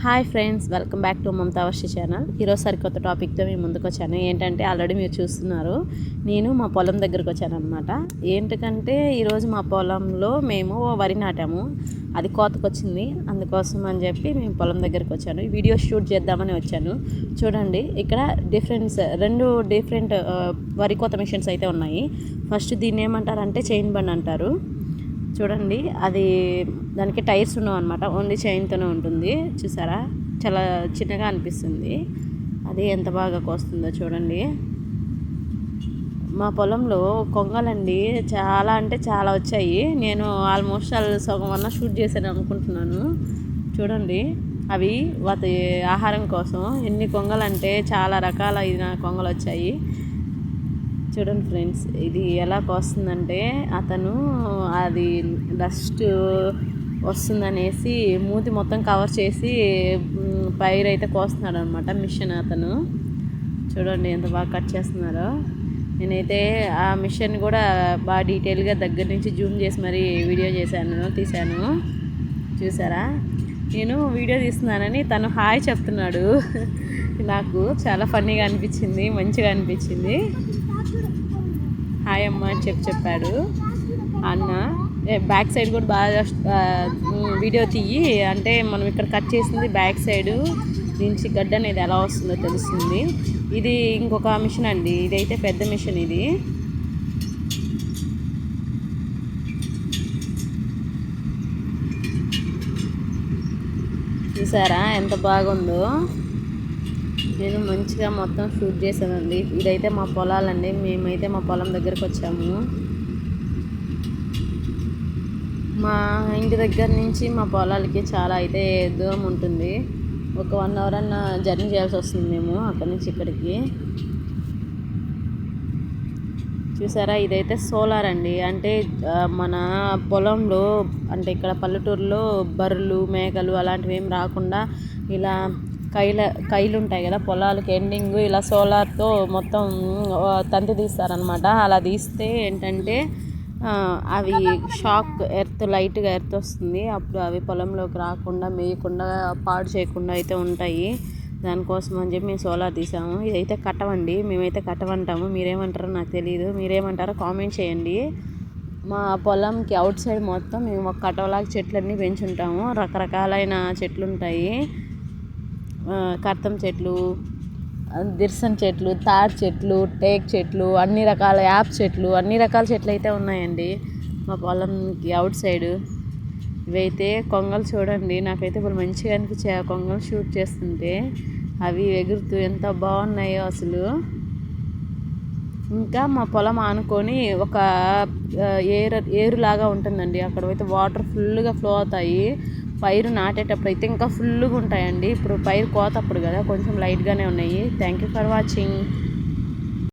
Hi friends, welcome back to Mamata Varshi channel. ఈరోజు సరికొత్త టాపిక్తో మేము ముందుకు వచ్చాను. ఏంటంటే ఆల్రెడీ మీరు చూస్తున్నారు, నేను మా పొలం దగ్గరకు వచ్చాను అనమాట. ఏంటంటే ఈరోజు మా పొలంలో మేము వరి నాటాము, అది కోతకు వచ్చింది. అందుకోసం అని చెప్పి మేము పొలం దగ్గరకు వచ్చాను, వీడియో షూట్ చేద్దామని వచ్చాను. చూడండి, ఇక్కడ రెండు డిఫరెంట్ వరి కోత మిషన్స్ అయితే ఉన్నాయి. ఫస్ట్ దీన్ని ఏమంటారంటే చైన్ బండ్ అంటారు. చూడండి, అది దానికి టైర్స్ ఉండవు అనమాట, ఓన్లీ చైన్తోనే ఉంటుంది. చూసారా, చాలా చిన్నగా అనిపిస్తుంది. అది ఎంత బాగా కోస్తుందో చూడండి. మా పొలంలో కొంగలండి చాలా అంటే చాలా వచ్చాయి. నేను ఆల్మోస్ట్ సగం అన్న షూట్ చేశాను అనుకుంటున్నాను. చూడండి, అవి వాటి ఆహారం కోసం ఎన్ని కొంగలంటే చాలా రకాలైన కొంగలు వచ్చాయి. చూడండి ఫ్రెండ్స్, ఇది ఎలా కోస్తుందంటే అతను అది డస్ట్ వస్తుందనేసి మూతి మొత్తం కవర్ చేసి పైరు అయితే కోస్తున్నాడు అనమాట మిషన్ అతను. చూడండి ఎంత బాగా కట్ చేస్తున్నారో. నేనైతే ఆ మిషన్ కూడా బాగా డీటెయిల్గా దగ్గర నుంచి జూమ్ చేసి మరీ వీడియో తీశాను. చూసారా, నేను వీడియో తీస్తున్నానని తను హాయ్ చెప్తున్నాడు. నాకు చాలా ఫన్నీగా అనిపించింది, మంచిగా అనిపించింది. హాయ్ అమ్మ అని చెప్పాడు అన్న. బ్యాక్ సైడ్ కూడా బాగా వీడియో తీయి అంటే మనం ఇక్కడ కట్ చేసింది బ్యాక్ సైడు నుంచి గడ్డ అనేది ఎలా వస్తుందో తెలుస్తుంది. ఇది ఇంకొక మిషన్ అండి, ఇదైతే పెద్ద మిషన్. ఇది చూసారా ఎంత బాగుందో. నేను మంచిగా మొత్తం షూట్ చేశానండి. ఇదైతే మా పొలాలండి, మేమైతే మా పొలం దగ్గరకు వచ్చాము. మా ఇంటి దగ్గర నుంచి మా పొలాలకి చాలా అయితే దూరం ఉంటుంది. ఒక 1 అవర్ అన్న జర్నీ చేయాల్సి వస్తుంది మేము అక్కడి నుంచి ఇక్కడికి. చూసారా, ఇదైతే సోలార్ అండి. అంటే మన పొలంలో అంటే ఇక్కడ పల్లెటూరులో బర్రెలు మేకలు అలాంటివి ఏం రాకుండా ఇలా కైలు ఉంటాయి కదా పొలాలకి ఎండింగ్, ఇలా సోలార్తో మొత్తం తంతి తీస్తారనమాట. అలా తీస్తే ఏంటంటే అవి షాక్ లైట్గా ఎర్త్ వస్తుంది. అప్పుడు అవి పొలంలోకి రాకుండా మేయకుండా పాడు చేయకుండా అయితే ఉంటాయి. దానికోసం అని చెప్పి మేము సోలార్ తీసాము. ఇదైతే కట్టవండి, మేమైతే కట్టవంటాము. మీరేమంటారో నాకు తెలియదు, మీరేమంటారో కామెంట్ చేయండి. మా పొలంకి అవుట్ సైడ్ మొత్తం మేము ఒక కట్టవలాగా చెట్లన్నీ పెంచుంటాము. రకరకాలైన చెట్లు ఉంటాయి. కర్తం చెట్లు, దిర్సన్ చెట్లు, తాడి చెట్లు, టేక్ చెట్లు, అన్ని రకాల యాప్ చెట్లు, అన్ని రకాల చెట్లు అయితే ఉన్నాయండి మా పొలంకి అవుట్ సైడ్. ఇవైతే కొంగలు చూడండి, నాకైతే ఇప్పుడు మంచిగా అనిపించాయి ఆ కొంగలు షూట్ చేస్తుంటే. అవి ఎగురుతూ ఎంత బాగున్నాయో అసలు. ఇంకా మా పొలం ఆనుకొని ఒక ఏరులాగా ఉంటుందండి. అక్కడ అయితే వాటర్ ఫుల్గా ఫ్లో అవుతాయి. పైరు నాటేటప్పుడు అయితే ఇంకా ఫుల్గా ఉంటాయండి. ఇప్పుడు పైరు కోతప్పుడు కదా, కొంచెం లైట్గానే ఉన్నాయి. Thank you for watching.